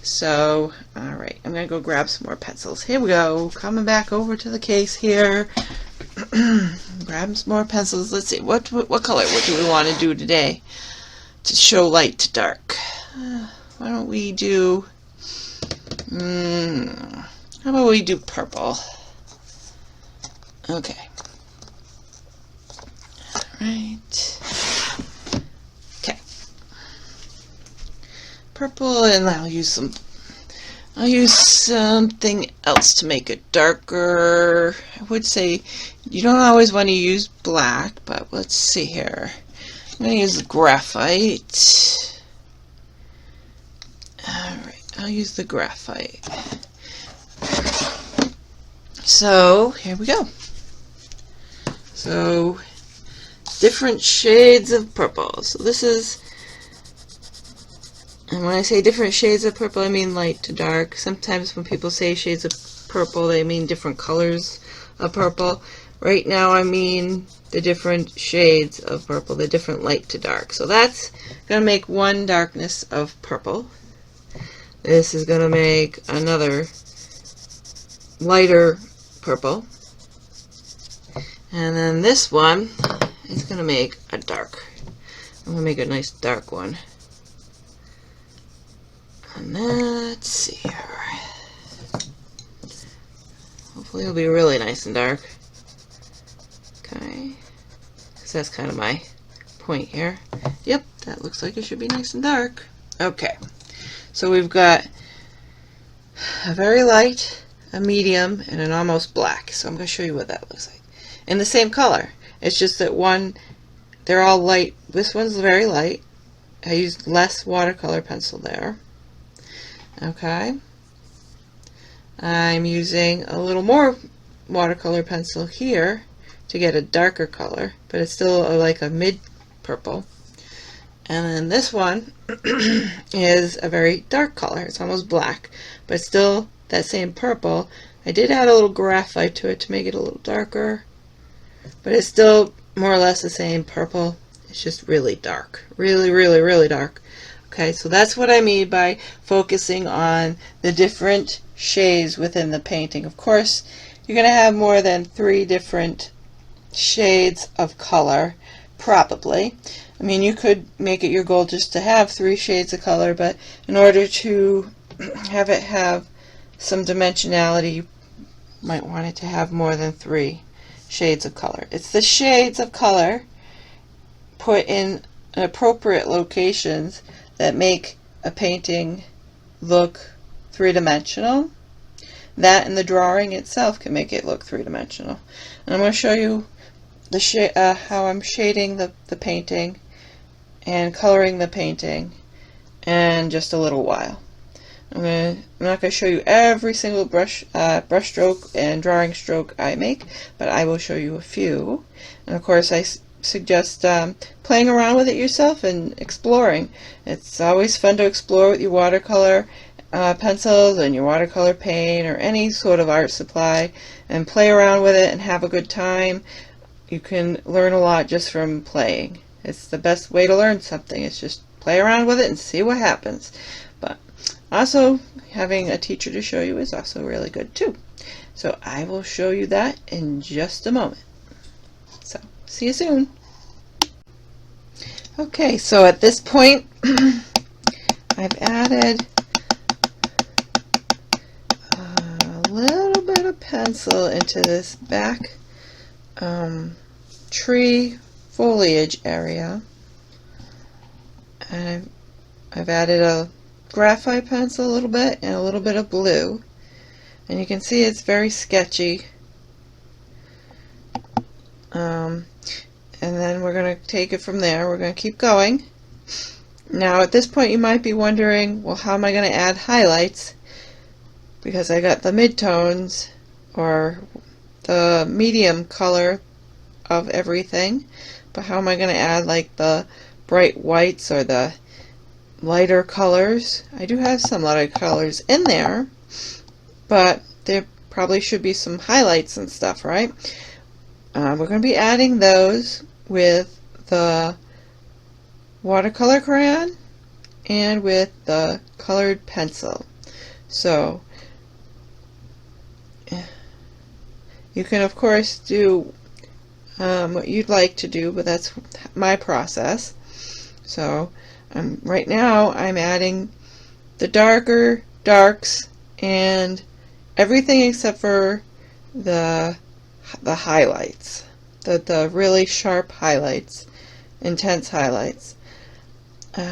So, alright, I'm going to go grab some more pencils. Here we go, coming back over to the case here. Grab some more pencils. Let's see, what color do we want to do today to show light to dark? Why don't we do, how about we do purple? Okay. Alright. Okay. Purple, and I'll use something else to make it darker. I would say you don't always want to use black, but let's see here. I'm going to use graphite. Alright, I'll use the graphite. So, here we go. So, different shades of purple. So this is, and when I say different shades of purple, I mean light to dark. Sometimes when people say shades of purple, they mean different colors of purple. Right now I mean the different shades of purple, the different light to dark. So that's going to make one darkness of purple. This is going to make another lighter purple. And then this one is going to make a dark. I'm going to make a nice dark one. And let's see here. Hopefully it'll be really nice and dark. Okay. So that's kind of my point here. Yep, that looks like it should be nice and dark. Okay. So we've got a very light, a medium, and an almost black. So I'm going to show you what that looks like. In the same color. It's just that they're all light. This one's very light. I used less watercolor pencil there. Okay. I'm using a little more watercolor pencil here to get a darker color, but it's still like a mid purple. And then this one is a very dark color. It's almost black, but still that same purple. I did add a little graphite to it to make it a little darker, but it's still more or less the same purple. It's just really dark. Really, really, really dark. Okay, so that's what I mean by focusing on the different shades within the painting. Of course, you're going to have more than 3 different shades of color, probably. I mean, you could make it your goal just to have 3 shades of color, but in order to have it have some dimensionality, you might want it to have more than 3 shades of color. It's the shades of color put in appropriate locations that make a painting look 3-dimensional. That and the drawing itself can make it look 3-dimensional. And I'm going to show you the how I'm shading the painting and coloring the painting in just a little while. I'm not going to show you every single brush stroke and drawing stroke I make, but I will show you a few. And of course, suggest playing around with it yourself and exploring. It's always fun to explore with your watercolor pencils and your watercolor paint or any sort of art supply, and play around with it and have a good time. You can learn a lot just from playing. It's the best way to learn something. It's just play around with it and see what happens. But also having a teacher to show you is also really good too. So I will show you that in just a moment. So see you soon. Okay, so at this point I've added a little bit of pencil into this back tree foliage area, and I've added a graphite pencil a little bit and a little bit of blue, and you can see it's very sketchy. And then we're going to take it from there. We're going to keep going. Now at this point you might be wondering, well, how am I going to add highlights? Because I got the midtones, or the medium color of everything, but how am I going to add like the bright whites or the lighter colors? I do have some lighter colors in there, but there probably should be some highlights and stuff, right? We're going to be adding those with the watercolor crayon and with the colored pencil. So you can of course do what you'd like to do, but that's my process. So right now I'm adding the darker darks and everything except for the highlights, the really sharp highlights, intense highlights.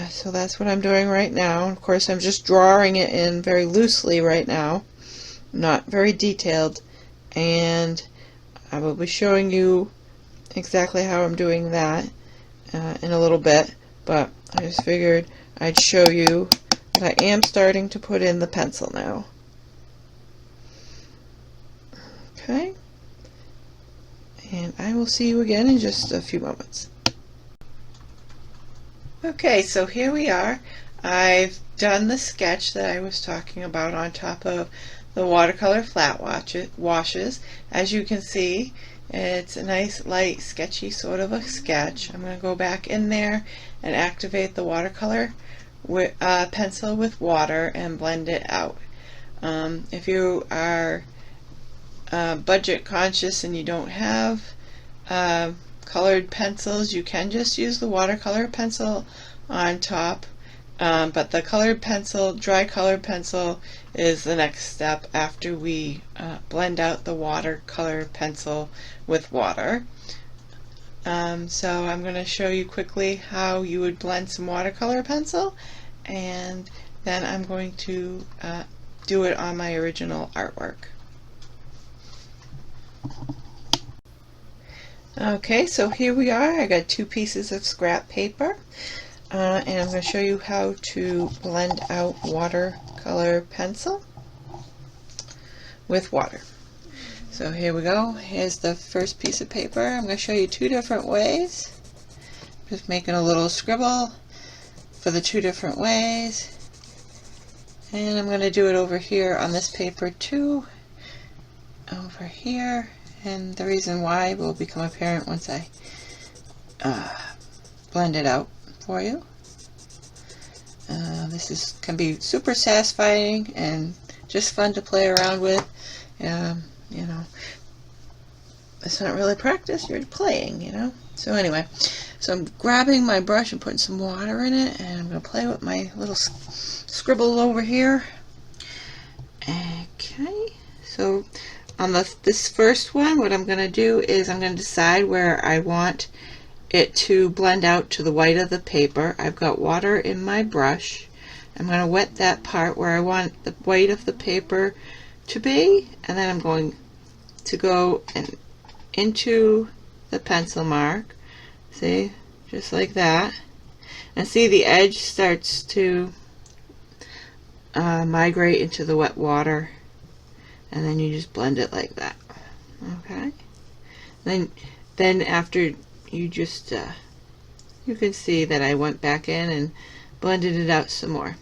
So that's what I'm doing right now. Of course I'm just drawing it in very loosely right now, not very detailed, and I will be showing you exactly how I'm doing that in a little bit, but I just figured I'd show you that I am starting to put in the pencil now. Okay, and I will see you again in just a few moments. Okay, so here we are. I've done the sketch that I was talking about on top of the watercolor flat washes. As you can see, it's a nice light sketchy sort of a sketch. I'm going to go back in there and activate the watercolor pencil with water and blend it out. If you are budget conscious and you don't have colored pencils, you can just use the watercolor pencil on top, but the colored pencil, dry colored pencil, is the next step after we blend out the watercolor pencil with water. So I'm going to show you quickly how you would blend some watercolor pencil, and then I'm going to do it on my original artwork. Okay, so here we are. I got 2 pieces of scrap paper, and I'm going to show you how to blend out watercolor pencil with water. So here we go. Here's the first piece of paper. I'm going to show you 2 different ways. Just making a little scribble for the 2 different ways, and I'm going to do it over here on this paper too, over here. And the reason why will become apparent once I blend it out for you. This can be super satisfying and just fun to play around with. You know, it's not really practice, you're playing, you know. So anyway, so I'm grabbing my brush and putting some water in it, and I'm going to play with my little scribble over here. Okay, so on this first one, what I'm going to do is I'm going to decide where I want it to blend out to the white of the paper. I've got water in my brush. I'm going to wet that part where I want the white of the paper to be, and then I'm going to go into the pencil mark. See, just like that. And see, the edge starts to migrate into the wet water. And then you just blend it like that. Okay. Then after you just you can see that I went back in and blended it out some more.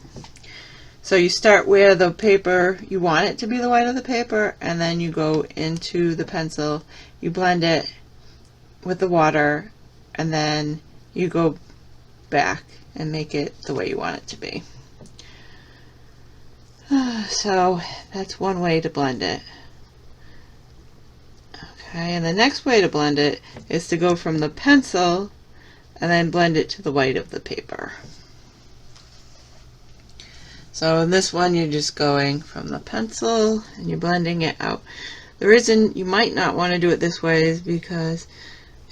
So you start where the paper, you want it to be the white of the paper, and then you go into the pencil, you blend it with the water, and then you go back and make it the way you want it to be. So that's one way to blend it. Okay, and the next way to blend it is to go from the pencil and then blend it to the white of the paper. So in this one, you're just going from the pencil and you're blending it out. The reason you might not want to do it this way is because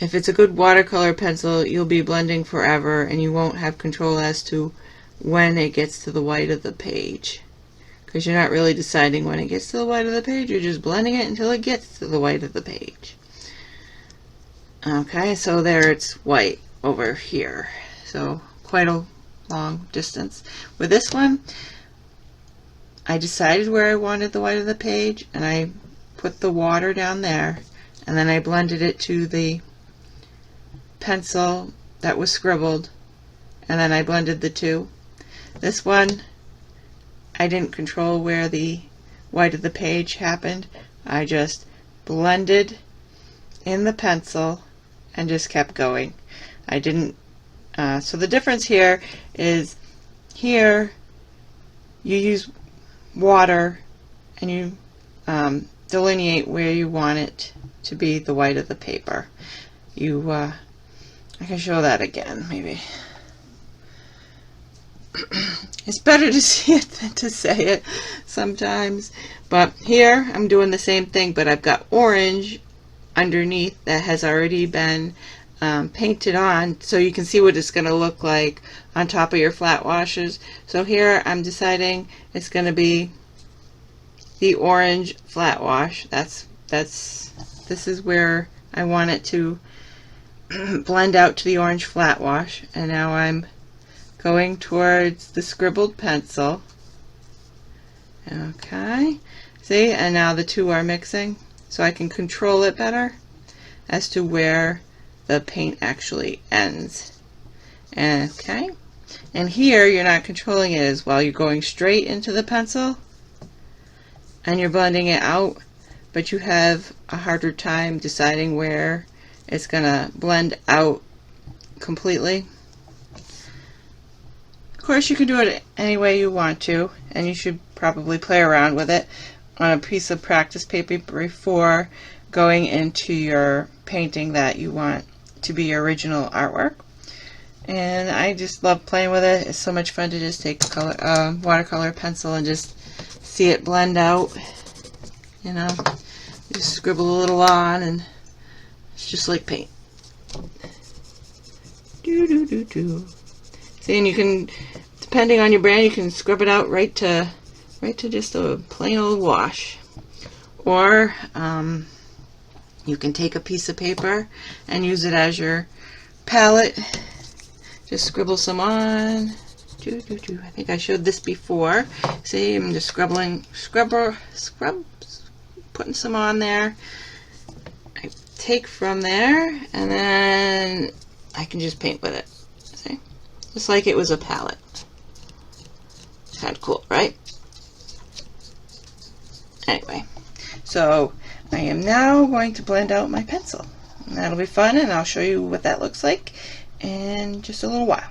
if it's a good watercolor pencil, you'll be blending forever and you won't have control as to when it gets to the white of the page. Because you're not really deciding when it gets to the white of the page, you're just blending it until it gets to the white of the page. Okay, so there it's white over here. So quite a long distance. With this one, I decided where I wanted the white of the page, and I put the water down there, and then I blended it to the pencil that was scribbled, and then I blended the two. This one, I didn't control where the white of the page happened. I just blended in the pencil and just kept going. I didn't, so the difference here is here you use water and you delineate where you want it to be the white of the paper. You, I can show that again maybe. It's better to see it than to say it sometimes. But here I'm doing the same thing, but I've got orange underneath that has already been painted on, so you can see what it's going to look like on top of your flat washes. So here I'm deciding it's going to be the orange flat wash. This is where I want it to blend out to the orange flat wash, and now I'm going towards the scribbled pencil. Okay, see, and now the two are mixing, so I can control it better as to where the paint actually ends. Okay, and here you're not controlling it as well. You're going straight into the pencil and you're blending it out, but you have a harder time deciding where it's gonna blend out completely. Of course, you can do it any way you want to, and you should probably play around with it on a piece of practice paper before going into your painting that you want to be your original artwork. And I just love playing with it. It's so much fun to just take a watercolor pencil and just see it blend out. You know, just scribble a little on, and it's just like paint. Do do do do. See, and you can, depending on your brand, you can scrub it out right to just a plain old wash, or you can take a piece of paper and use it as your palette. Just scribble some on. I think I showed this before. See, I'm just putting some on there. I take from there, and then I can just paint with it. See, just like it was a palette. Kind of cool, right? Anyway, so I am now going to blend out my pencil. And that'll be fun, and I'll show you what that looks like in just a little while.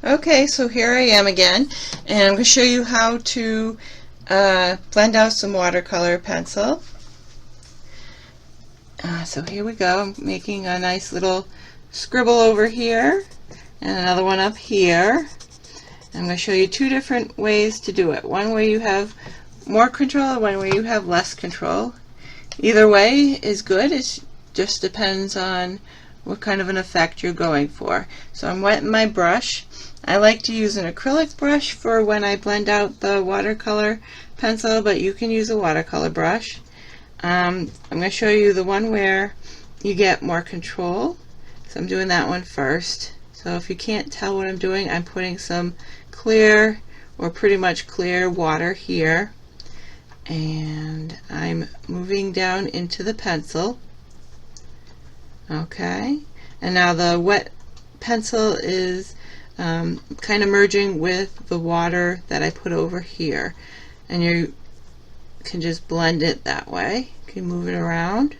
Okay, so here I am again, and I'm going to show you how to blend out some watercolor pencil. So here we go. I'm making a nice little scribble over here and another one up here. I'm going to show you two different ways to do it. One way you have more control, and one way you have less control. Either way is good. It just depends on what kind of an effect you're going for. So I'm wetting my brush. I like to use an acrylic brush for when I blend out the watercolor pencil, but you can use a watercolor brush. I'm going to show you the one where you get more control. So I'm doing that one first. So if you can't tell what I'm doing, I'm putting some clear or pretty much clear water here, and I'm moving down into the pencil. Okay, and now the wet pencil is kind of merging with the water that I put over here, and you can just blend it that way. You can move it around,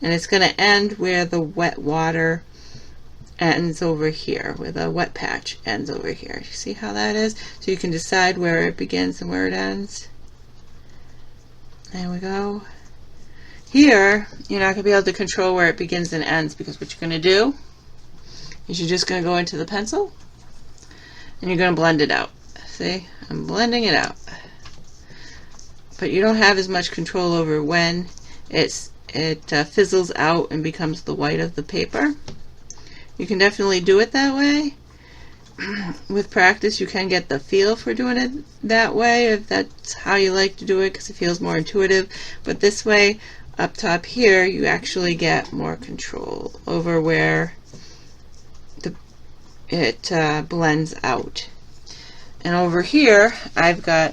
and it's going to end where the wet water ends over here, where the wet patch ends over here. You see how that is? So you can decide where it begins and where it ends. There we go. Here, you're not going to be able to control where it begins and ends, because what you're going to do is you're just going to go into the pencil and you're going to blend it out. See? I'm blending it out. But you don't have as much control over when it fizzles out and becomes the white of the paper. You can definitely do it that way. With practice, you can get the feel for doing it that way, if that's how you like to do it, because it feels more intuitive. But this way, up top here, you actually get more control over where it blends out. And over here, I've got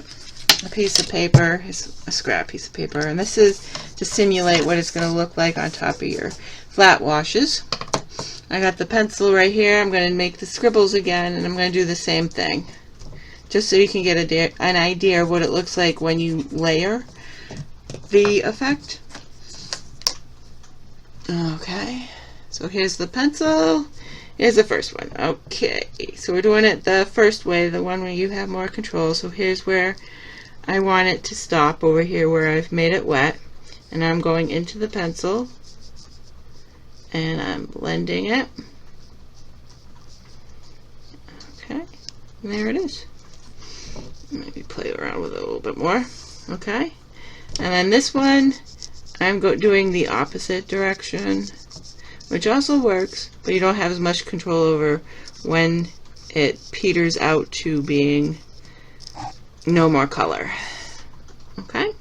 a piece of paper, a scrap piece of paper, and this is to simulate what it's going to look like on top of your flat washes. I got the pencil right here. I'm going to make the scribbles again, and I'm going to do the same thing, just so you can get an idea of what it looks like when you layer the effect. Okay, so here's the pencil. Here's the first one. Okay, so we're doing it the first way, the one where you have more control. So here's where I want it to stop, over here where I've made it wet, and I'm going into the pencil and I'm blending it. Okay, and there it is. Maybe play around with it a little bit more. Okay, and then this one I'm doing the opposite direction, which also works, but you don't have as much control over when it peters out to being no more color. Okay,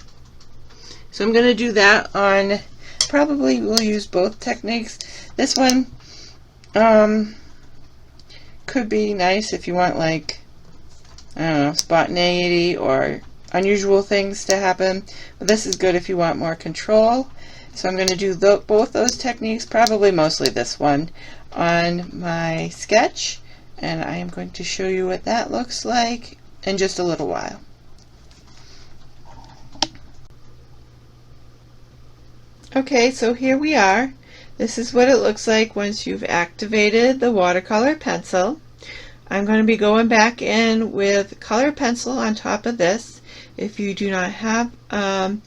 so I'm going to do that on, probably we'll use both techniques. This one could be nice if you want, like, I don't know, spontaneity or unusual things to happen, but this is good if you want more control. So I'm going to do both those techniques, probably mostly this one, on my sketch, and I am going to show you what that looks like in just a little while. Okay, so here we are. This is what it looks like once you've activated the watercolor pencil. I'm going to be going back in with color pencil on top of this. If you do not have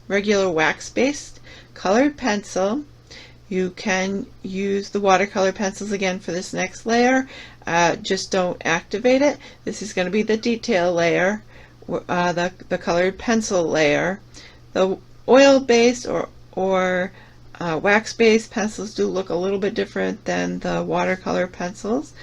regular wax-based colored pencil, you can use the watercolor pencils again for this next layer. Just don't activate it. This is going to be the detail layer, the colored pencil layer. The oil-based or wax-based pencils do look a little bit different than the watercolor pencils.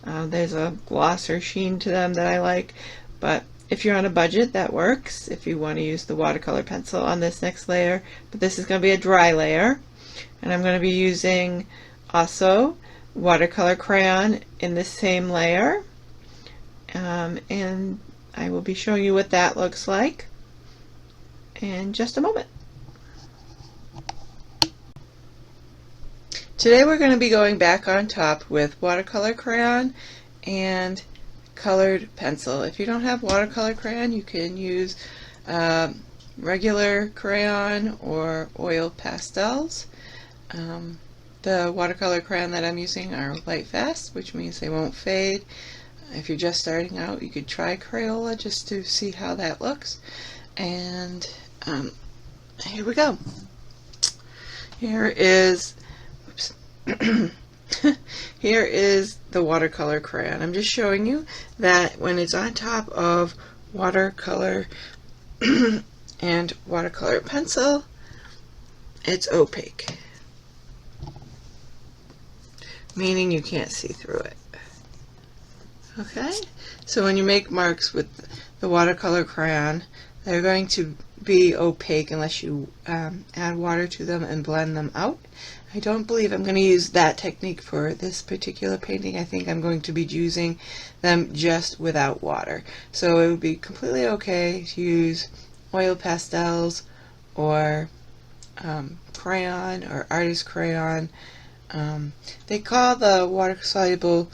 There's a gloss or sheen to them that I like, but if you're on a budget, that works if you want to use the watercolor pencil on this next layer. But this is going to be a dry layer, and I'm going to be using also watercolor crayon in this same layer, and I will be showing you what that looks like in just a moment. Today we're going to be going back on top with watercolor crayon and colored pencil. If you don't have watercolor crayon, you can use regular crayon or oil pastels. The watercolor crayon that I'm using are light fast, which means they won't fade. If you're just starting out, you could try Crayola just to see how that looks. And here we go. Here is here is the watercolor crayon. I'm just showing you that when it's on top of watercolor and watercolor pencil, it's opaque, meaning you can't see through it. Okay, so when you make marks with the watercolor crayon, they're going to be opaque unless you add water to them and blend them out. I don't believe I'm going to use that technique for this particular painting. I think I'm going to be using them just without water. So it would be completely okay to use oil pastels or crayon or artist crayon They call the water-soluble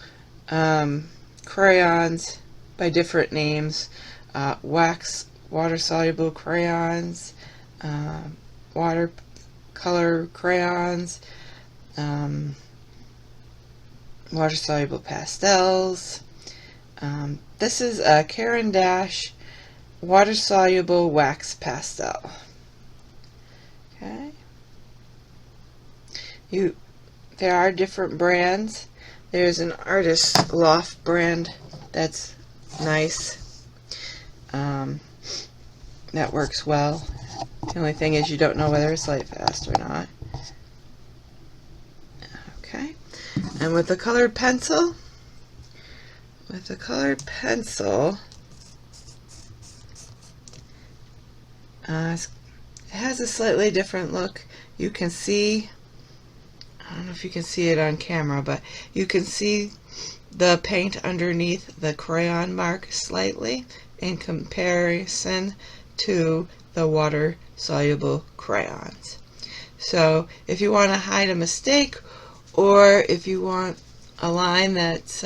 crayons by different names. Wax water-soluble crayons, watercolor crayons, water-soluble pastels. This is a Caran d'Ache water-soluble wax pastel. Okay. There are different brands. There's an Artist Loft brand that's nice. That works well. The only thing is you don't know whether it's light fast or not. Okay. And with the colored pencil, it has a slightly different look. You can see, I don't know if you can see it on camera, but you can see the paint underneath the crayon mark slightly in comparison to the water-soluble crayons. So if you want to hide a mistake, or if you want a line that's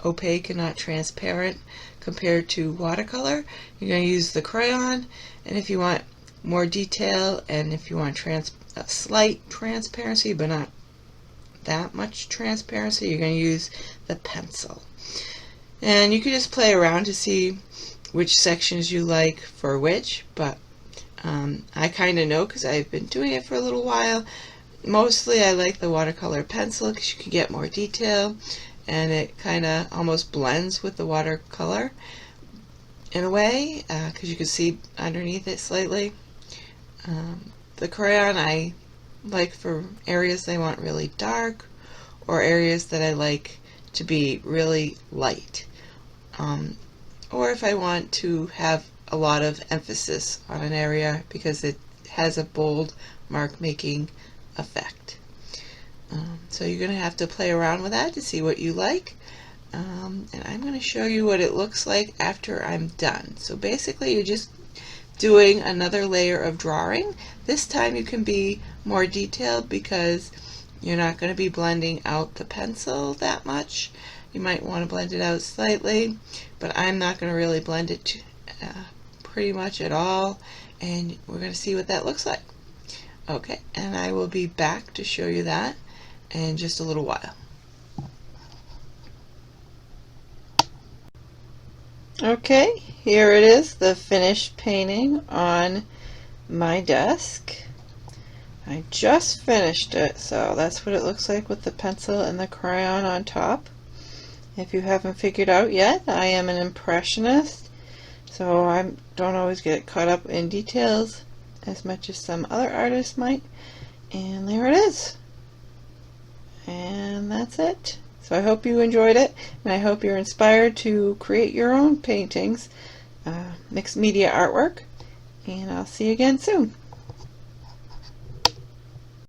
opaque and not transparent compared to watercolor, you're going to use the crayon. And if you want more detail, and if you want a slight transparency but not that much transparency, you're going to use the pencil. And you can just play around to see which sections you like for which, but I kind of know because I've been doing it for a little while. Mostly I like the watercolor pencil because you can get more detail, and it kind of almost blends with the watercolor in a way, because you can see underneath it slightly. The crayon I like for areas that I want really dark, or areas that I like to be really light, or if I want to have a lot of emphasis on an area because it has a bold mark making effect. So you're going to have to play around with that to see what you like. And I'm going to show you what it looks like after I'm done. So basically you're just doing another layer of drawing. This time you can be more detailed because you're not going to be blending out the pencil that much. You might want to blend it out slightly, but I'm not going to really blend it pretty much at all, and we're going to see what that looks like. Okay, and I will be back to show you that in just a little while. Okay, here it is, the finished painting on my desk. I just finished it, so that's what it looks like with the pencil and the crayon on top. If you haven't figured out yet, I am an impressionist, so I don't always get caught up in details as much as some other artists might. And there it is. And that's it. So I hope you enjoyed it, and I hope you're inspired to create your own paintings, mixed media artwork, and I'll see you again soon.